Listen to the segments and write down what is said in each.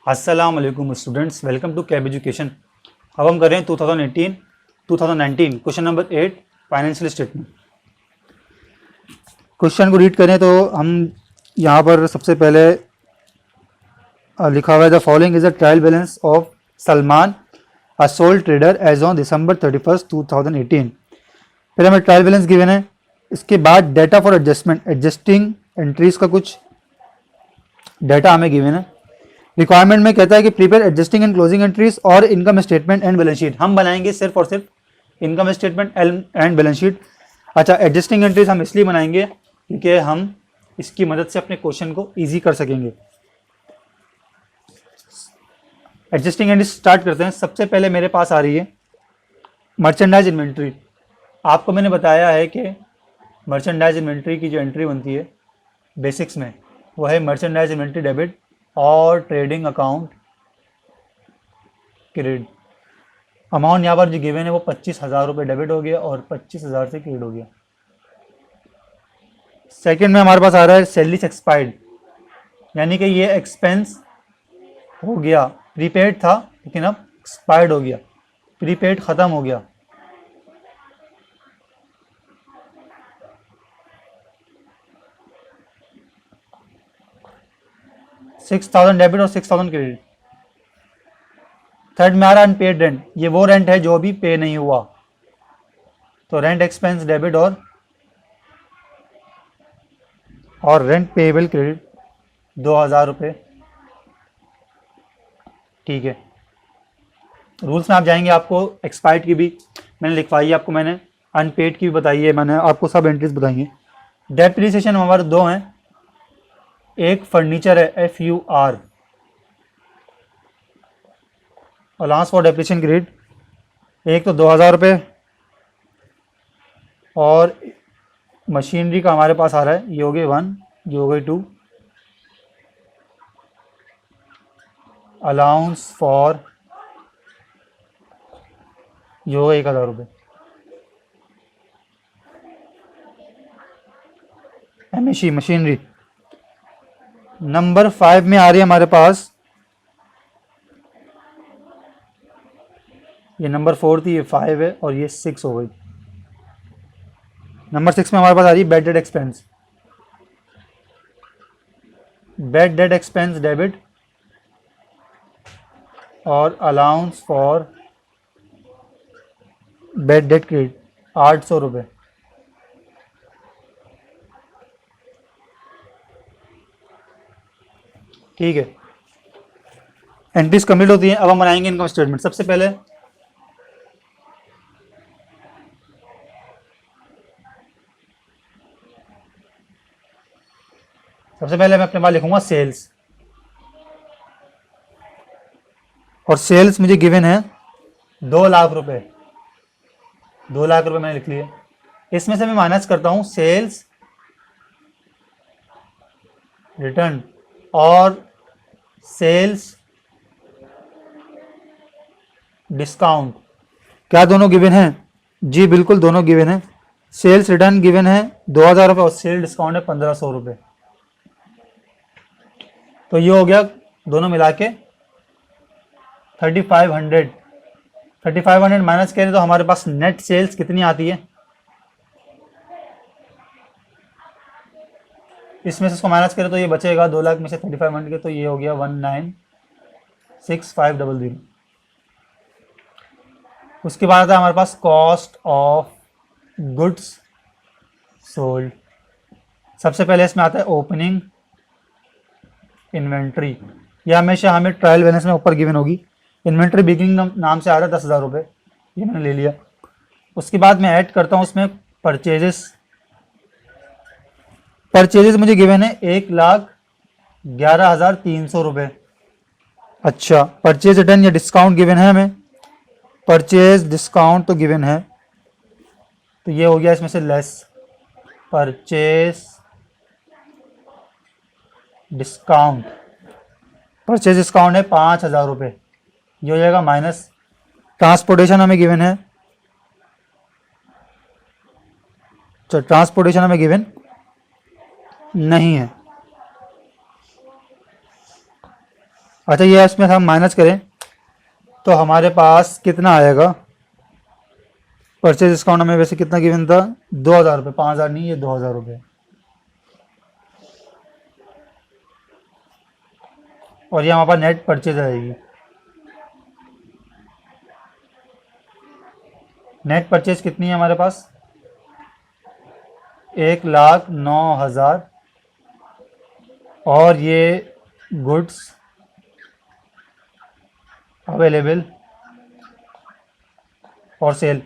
अस्सलाम वालेकुम students, welcome to Cab Education. अब हम कर रहे हैं 2019 question number 8 financial statement. Question को रीड करें तो हम यहाँ पर सबसे पहले लिखा हुआ है the following is the trial balance of Salman a sole trader as on December 31, 2018। पहले हमें ट्रायल बैलेंस गिवन है, इसके बाद data for adjustment adjusting entries का कुछ डाटा हमें गिवन है। रिक्वायरमेंट में कहता है कि prepare adjusting and closing entries और income statement and balance sheet. हम बनाएंगे सिर्फ और सिर्फ income statement and balance sheet. अच्छा, एडजस्टिंग एंट्रीज हम इसलिए बनाएंगे क्योंकि हम इसकी मदद से अपने क्वेश्चन को इजी कर सकेंगे। एडजस्टिंग एंट्रीज स्टार्ट करते हैं। सबसे पहले मेरे पास आ रही है मर्चेंडाइज इन्वेंट्री। आपको मैंने बताया है कि मर्चेंडाइज इन्वेंट्री की जो एंट्री बनती है बेसिक्स में, वो है मर्चेंडाइज इन्वेंट्री डेबिट और ट्रेडिंग अकाउंट क्रेडिट। अमाउंट यहाँ पर जो गिवन है वो 25,000 रुपये डेबिट हो गया और 25,000 से क्रेडिट हो गया। सेकंड में हमारे पास आ रहा है सैलरीज एक्सपायर्ड, यानी कि ये एक्सपेंस हो गया, प्रीपेड था लेकिन अब एक्सपायर्ड हो गया, प्रीपेड ख़त्म हो गया। $6,000 डेबिट और 6,000 क्रेडिट। थर्ड में आ रहा है अनपेड रेंट, ये वो रेंट है जो अभी पे नहीं हुआ, तो रेंट एक्सपेंस डेबिट और रेंट पेएबल क्रेडिट 2,000 रुपये। ठीक है, रूल्स में आप जाएंगे, आपको एक्सपायर्ड की भी मैंने लिखवाई है, आपको मैंने अनपेड की भी बताई है, मैंने आपको सब एंट्रीज बताई हैं। डेप्रिसिएशन हमारे दो हैं, एक फर्नीचर है FUR, allowance for depreciation credit, एक तो 2,000 रुपये, और मशीनरी का हमारे पास आ रहा है, ये हो गए 1, ये हो गई 2, अलाउंस फॉर जो 1,000 रुपये। MSC machinery. नंबर 5 में आ रही है हमारे पास, ये नंबर 4 थी, ये 5 है और ये 6 हो गई। नंबर 6 में हमारे पास आ रही है bad debt expense. Bad debt expense debit और allowance for bad debt credit 800 रुपये। ठीक है, एंट्रीज कंप्लीट होती हैं। अब हम बनाएंगे इनकम स्टेटमेंट। सबसे पहले मैं अपने पास लिखूंगा सेल्स, और सेल्स मुझे गिवन है 2 लाख रुपए। 2 लाख रुपए मैंने लिख लिए। इसमें से मैं माइनस करता हूं सेल्स रिटर्न और सेल्स डिस्काउंट। क्या दोनों गिवन हैं? जी बिल्कुल, दोनों गिवन है। सेल्स रिटर्न गिवन है 2,000 रुपये और सेल डिस्काउंट है 1,500 रुपये। तो ये हो गया दोनों मिला के 3,500। 3,500 माइनस करें तो हमारे पास नेट सेल्स कितनी आती है, इसमें से इसको माइनस करें तो ये बचेगा 2 लाख में से 3,500 के, तो ये हो गया 19,6500। उसके बाद आता है हमारे पास कॉस्ट ऑफ गुड्स सोल्ड। सबसे पहले इसमें आता है ओपनिंग इन्वेंट्री। यह हमेशा हमें ट्रायल बैलेंस में ऊपर गिवन होगी। इन्वेंट्री बिगिनिंग नाम से आ रहा है 10,000 रुपये, ये मैंने ले लिया। उसके बाद मैं ऐड करता हूँ उसमें परचेजेस। परचेजेस मुझे गिवन है 1,11,300 रुपये। अच्छा, परचेज रिटर्न या डिस्काउंट गिवन है हमें, परचेज डिस्काउंट तो गिवन है, तो ये हो गया इसमें से less purchase discount. Purchase discount है 5,000 रुपये, ये हो जाएगा माइनस। ट्रांसपोर्टेशन हमें गिवन है, तो ट्रांसपोर्टेशन हमें गिवन नहीं है। अच्छा ये इसमें हम माइनस करें तो हमारे पास कितना आएगा? परचेज डिस्काउंट हमें वैसे कितना गिवन था? 2,000 रुपये, 5,000 नहीं, ये 2,000 रुपये। और ये हमारे पास नेट परचेज आएगी। नेट परचेज कितनी है हमारे पास? 1,09,000। और ये गुड्स अवेलेबल और सेल।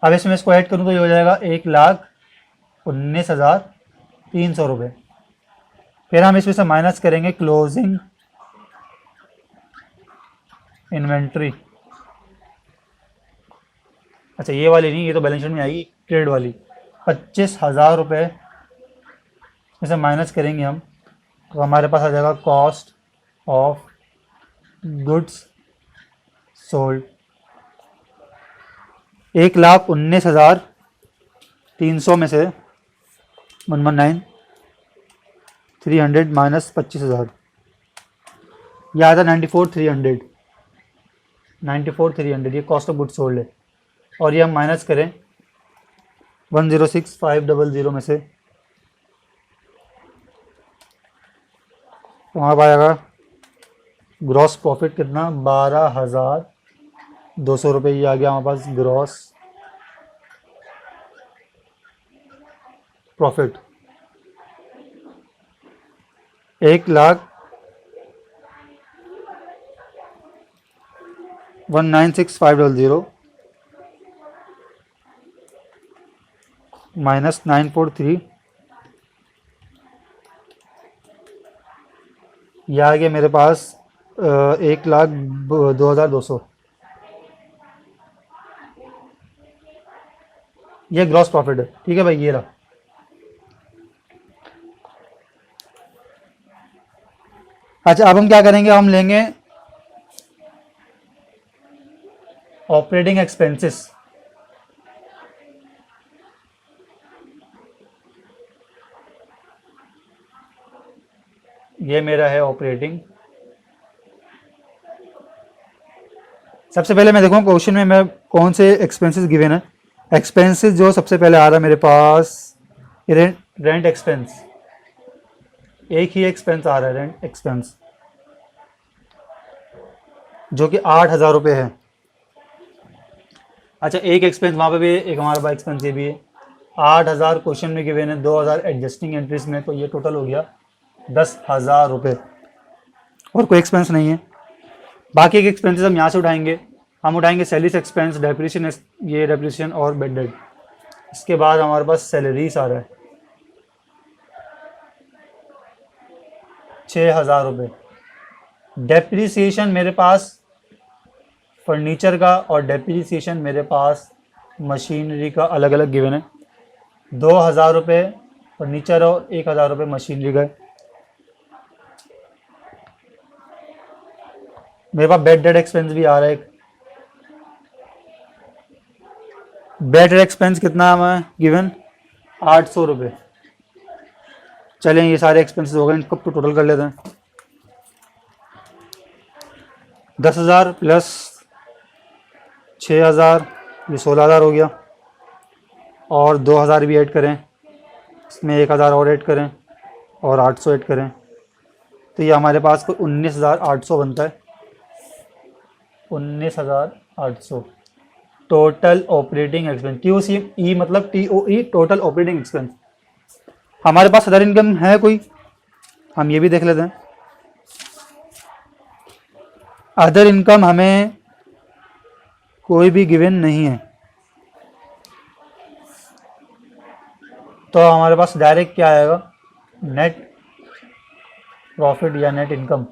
अब इसमें इसको ऐड करूँ तो ये हो जाएगा 1,19,300 रुपये। फिर हम इसमें से माइनस करेंगे क्लोजिंग इन्वेंट्री। अच्छा ये वाली नहीं, ये तो बैलेंस शीट में आएगी, ट्रेड वाली। 25,000 रुपये इसमें से माइनस करेंगे हम तो हमारे पास आ जाएगा कॉस्ट ऑफ गुड्स सोल्ड। 1,19,300 में से 119,300 माइनस 25,000, यह आता 94,300। 94,300 ये कॉस्ट ऑफ गुड्स सोल्ड है। और ये हम माइनस करें 106,500 में से, तो वहाँ पर आएगा ग्रॉस प्रॉफिट कितना? 12,200 रुपये। ये आ गया हमारे पास ग्रॉस प्रॉफिट। 1,19,6,500 माइनस 943, यह आ गया मेरे पास 1,02,200। ये ग्रॉस प्रॉफिट है, ठीक है भाई, ये रहा। अच्छा अब हम क्या करेंगे, हम लेंगे ऑपरेटिंग एक्सपेंसेस। ये मेरा है ऑपरेटिंग। सबसे पहले मैं देखूँ क्वेश्चन में मैं कौन से एक्सपेंसेस गिवन है। एक्सपेंसेस जो सबसे पहले आ रहा है मेरे पास, रेंट एक्सपेंस। एक ही एक्सपेंस आ रहा है, रेंट एक्सपेंस, जो कि 8,000 रुपये है। अच्छा एक एक्सपेंस वहाँ पे भी है, एक हमारे पास एक्सपेंस ये भी है। 8,000 क्वेश्चन में गिवन है, 2,000 एडजस्टिंग एंट्रीज में, तो ये टोटल हो गया 10,000 रुपये। और कोई एक्सपेंस नहीं है। बाकी के एक्सपेंसेस हम यहाँ से उठाएंगे। हम उठाएंगे सैलरीज एक्सपेंस, डेप्रिसिएशन, ये डेप्रिसिएशन और बेड डेट। इसके बाद हमारे पास सैलरीज आ रहा है 6,000 रुपये। डेप्रिसिएशन मेरे पास फर्नीचर का और डेप्रिसिएशन मेरे पास मशीनरी का अलग अलग गिवन है। 2,000 रुपये फर्नीचर और 1,000 रुपये मशीनरी का। मेरे पास बेड डेट एक्सपेंस भी आ रहा है। बेड डेट एक्सपेंस कितना है हमें गिवन? 800 रुपये। चलें ये सारे एक्सपेंसेस हो गए, इनको तो टोटल कर लेते हैं। 10,000 प्लस 6,000, ये 16,000 हो गया। और 2,000 भी ऐड करें, इसमें 1,000 और ऐड करें और 800 ऐड करें, तो ये हमारे पास कोई 19,800 बनता है। 19,800 टोटल ऑपरेटिंग एक्सपेंस। TOCE मतलब TOE टोटल ऑपरेटिंग एक्सपेंस। हमारे पास अदर इनकम है कोई? हम ये भी देख लेते हैं। अदर इनकम हमें कोई भी गिवन नहीं है, तो हमारे पास डायरेक्ट क्या आएगा? नेट प्रॉफिट या नेट इनकम।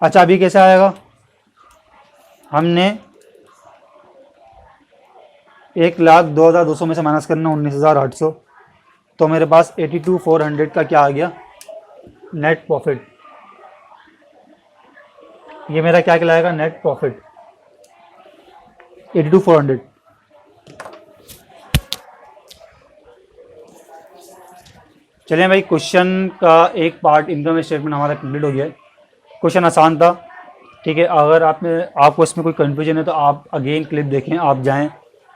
अच्छा अभी कैसे आएगा? हमने 1,02,200 में से माइनस करना 19,800, तो मेरे पास 82,400 का क्या आ गया? Net profit. ये मेरा क्या कहलाएगा? Net profit 82,400। चलिए भाई क्वेश्चन का एक पार्ट इनकम स्टेटमेंट हमारा कंप्लीट हो गया है। क्वेश्चन आसान था, ठीक है। अगर आपको इसमें कोई कन्फ्यूजन है तो आप अगेन क्लिप देखें, आप जाएं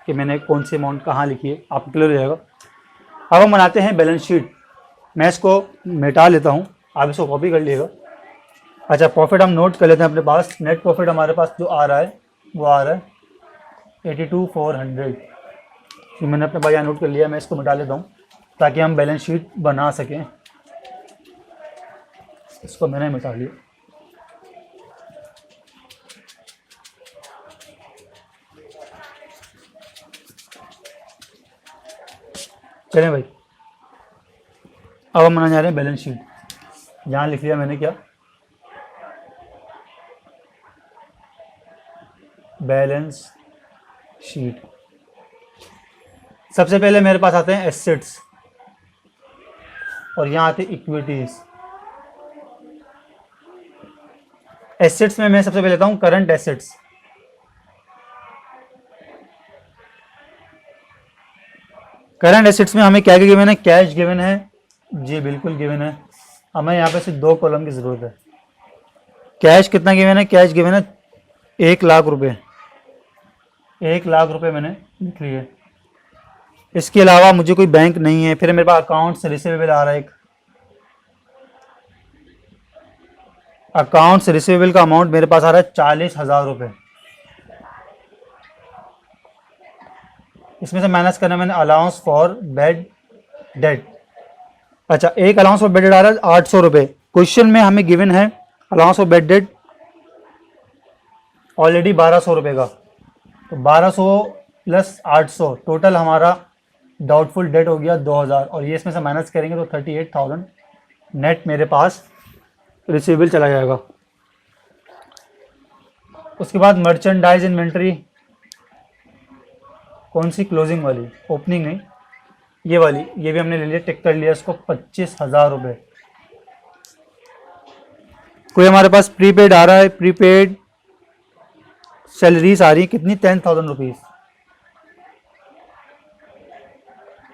कि मैंने कौन सी अमाउंट कहाँ लिखी है, आपको क्लियर हो जाएगा। अब हम बनाते हैं बैलेंस शीट। मैं इसको मिटा लेता हूँ, आप इसको कॉपी कर लीजिएगा। अच्छा, प्रॉफिट हम नोट कर लेते हैं अपने पास। नेट प्रॉफिट हमारे पास जो आ रहा है वो आ रहा है 82,400। तो मैंने अपने पास यहाँ नोट कर लिया, मैं इसको मिटा लेता हूँ ताकि हम बैलेंस शीट बना सकें। इसको मैंने मिटा लिया। चलें भाई, अब हम बनाने जा रहे हैं बैलेंस शीट। यहाँ लिख लिया मैंने क्या, बैलेंस शीट। सबसे पहले मेरे पास आते हैं एसेट्स और यहाँ आते हैं इक्विटीज। एसेट्स में मैं सबसे पहले लेता हूँ करंट एसेट्स। करंट एसेट्स में हमें क्या क्या गिवन है, कैश गिवन है जी, बिल्कुल गिवन है। हमें यहाँ पे सिर्फ 2 कॉलम की जरूरत है। कैश कितना गिवन है, कैश गिवन है 1 लाख रुपए। 1 लाख रुपए मैंने लिख लिए। इसके अलावा मुझे कोई बैंक नहीं है। फिर मेरे पास अकाउंट्स रिसीवेबल आ रहा है एक। अकाउंट्स रिसीवेबल का अमाउंट मेरे पास आ रहा है 40,000 रुपये। इसमें से माइनस करना मैंने अलाउंस फॉर बेड डेट। अच्छा, एक अलाउंस फॉर बेड डेट आ रहा है 800 रुपये। क्वेश्चन में हमें गिवन है allowance for bed date already 1200 रुपये का, तो 1200 प्लस 800 टोटल हमारा डाउटफुल डेट हो गया 2000, और ये इसमें से माइनस करेंगे तो 38,000 नेट मेरे पास रिसीवेबल चला जाएगा। उसके बाद मर्चेंडाइज इन्वेंट्री, कौन सी, क्लोजिंग वाली, ओपनिंग नहीं, ये वाली, ये भी हमने ले लिया, टिक कर लिया इसको, 25,000 रुपये। कोई हमारे पास प्रीपेड आ रहा है, प्रीपेड सैलरीज आ रही है कितनी, 10,000 रुपीज़।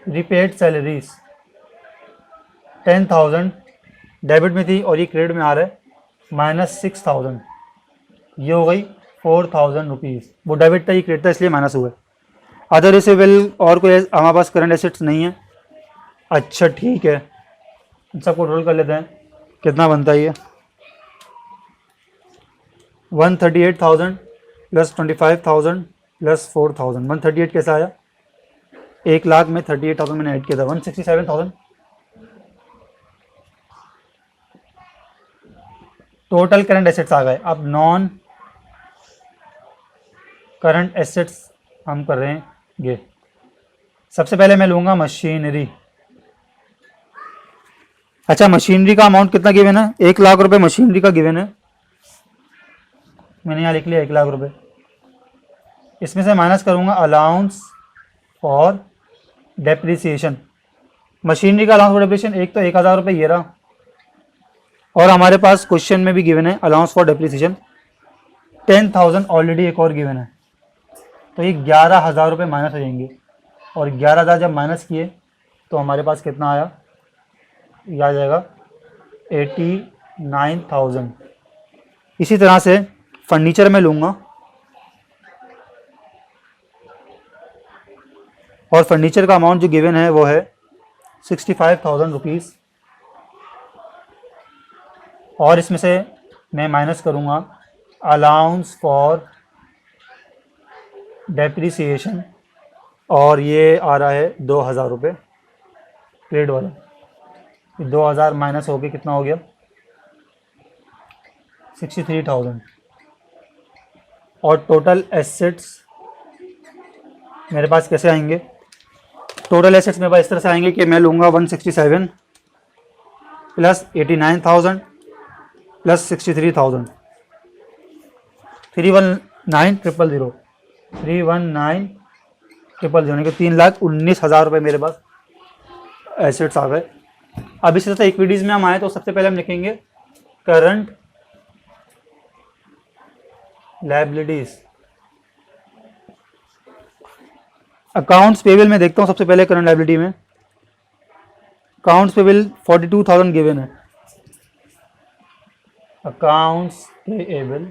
प्रीपेड सैलरीज 10,000 डेबिट में थी और ये क्रेडिट में आ रहा है -6,000। ये हो गई 4,000 रुपीज़। वो डेबिट था, ये क्रेडिट था, इसलिए माइनस हुआ। अदर रिसीवेबल और कोई हमारे पास करंट एसेट्स नहीं है। अच्छा ठीक है, इन सबको टोटल कर लेते हैं, कितना बनता है ये, 138,000 प्लस 25,000 प्लस 4,000। 138 कैसा आया, 1 लाख में 38,000 मैंने ऐड किया था, 167,000 टोटल करंट एसेट्स आ गए। अब नॉन करंट एसेट्स हम कर रहे हैं ये। सबसे पहले मैं लूँगा मशीनरी। अच्छा, मशीनरी का अमाउंट कितना गिवन है, 1 लाख रुपए मशीनरी का गिवन है। मैंने यहाँ लिख लिया 1 लाख रुपए। इसमें से माइनस करूँगा अलाउंस फॉर डेप्रिसिएशन। मशीनरी का अलाउंस फॉर डेप्रिसिएशन एक तो 1,000 रुपये ये रहा, और हमारे पास क्वेश्चन में भी गिवन है अलाउंस फॉर डेप्रिसिएशन 10,000 ऑलरेडी एक और गिवन है, तो ये 11,000 रुपये माइनस हो जाएंगे। और 11,000 जब माइनस किए तो हमारे पास कितना आया, ये आ जाएगा 89,000। इसी तरह से फर्नीचर में लूँगा, और फर्नीचर का अमाउंट जो गिवन है वो है 65,000 रुपीज़, और इसमें से मैं माइनस करूँगा अलाउंस फॉर डेप्रिसिएशन, और ये आ रहा है 2,000 रुपये क्रेडिट वाला। 2,000 माइनस हो गया, कितना हो गया 63,000। और टोटल एसेट्स मेरे पास कैसे आएंगे, टोटल एसेट्स मेरे पास इस तरह से आएंगे कि मैं लूँगा 167 प्लस 89,000 प्लस 63,000, 319,000 यानी कि 3,19,000 रुपये मेरे पास एसेट्स आ गए। अब इसी तरह से इक्विटीज़ में हम आए तो सबसे पहले हम लिखेंगे करंट लायबिलिटीज। अकाउंट्स पेबल में देखता हूँ सबसे पहले करंट लायबिलिटी में, अकाउंट्स पेबल 42,000 गिवन है। अकाउंट्स पेएबल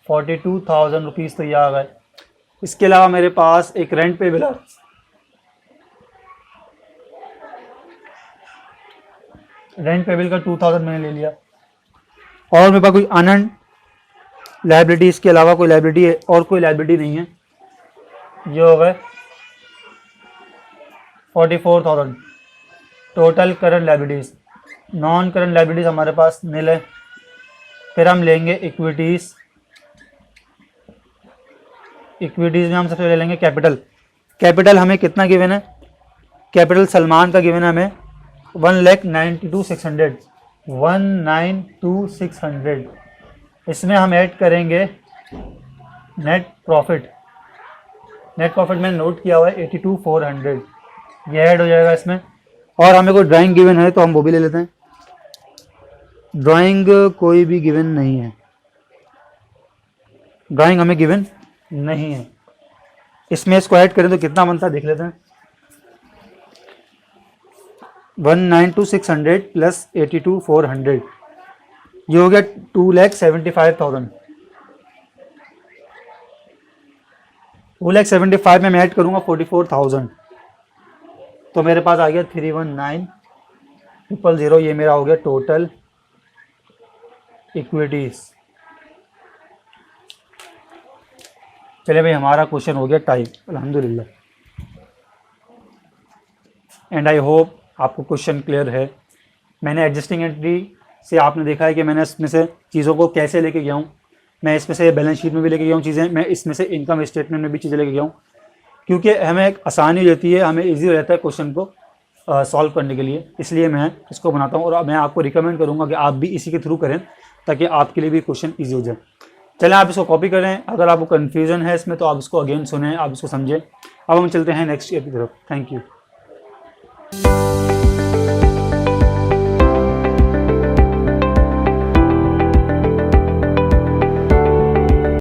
42,000 रुपीज़ तो ये आ गए। इसके अलावा मेरे पास एक रेंट पेएबल है, रेंट पेएबल का 2,000 मैंने ले लिया। और मेरे पास कोई अनअर्न्ड लाइबिलिटी, इसके अलावा कोई लाइबिलिटी है और कोई लाइबिलिटी नहीं है। ये हो गए 44,000 total current liabilities. Non current liabilities हमारे पास नील है। फिर हम लेंगे इक्विटीज़। इक्विटीज़ में हम सबसे पहले लेंगे कैपिटल। कैपिटल हमें कितना गिवन है? कैपिटल सलमान का गिवन है हमें 1,92,600, 1,92,600। इसमें हम ऐड करेंगे नेट प्रॉफिट। नेट प्रॉफिट मैंने नोट किया हुआ है 82,400, ये ऐड हो जाएगा इसमें। और हमें कोई ड्राइंग गिवन है तो हम वो भी ले लेते हैं। ड्राइंग कोई भी गिवन नहीं है, ड्राइंग हमें गिवन नहीं है। इसमें इसको ऐड करें तो कितना बनता है देख लेते हैं। 1,92,600 प्लस 82,400, ये हो गया 2,75,000। 2,75,000 में मैं ऐड करूंगा 44,000, तो मेरे पास आ गया 319,000। ये मेरा हो गया टोटल इक्विटीज। चलिए भाई, हमारा क्वेश्चन हो गया टाइप, अल्हम्दुलिल्लाह। एंड आई होप आपको क्वेश्चन क्लियर है। मैंने एडजस्टिंग एंट्री से आपने देखा है कि मैंने इसमें से चीज़ों को कैसे लेके गया हूँ। मैं इसमें से बैलेंस शीट में भी लेके गया हूँ चीज़ें, मैं इसमें से इनकम स्टेटमेंट में भी चीज़ें लेके गया हूँ, क्योंकि हमें एक आसानी हो जाती है, हमें ईजी हो जाता है क्वेश्चन को सॉल्व करने के लिए, इसलिए मैं इसको बनाता हूँ। और मैं आपको रिकमेंड करूँगा कि आप भी इसी के थ्रू करें ताकि आपके लिए भी क्वेश्चन ईजी हो जाए। चलें, आप इसको कॉपी करें। अगर आपको कन्फ्यूज़न है इसमें तो आप इसको अगेन सुनें, आप इसको समझें। अब हम चलते हैं नेक्स्ट ईयर की तरफ। Thank you.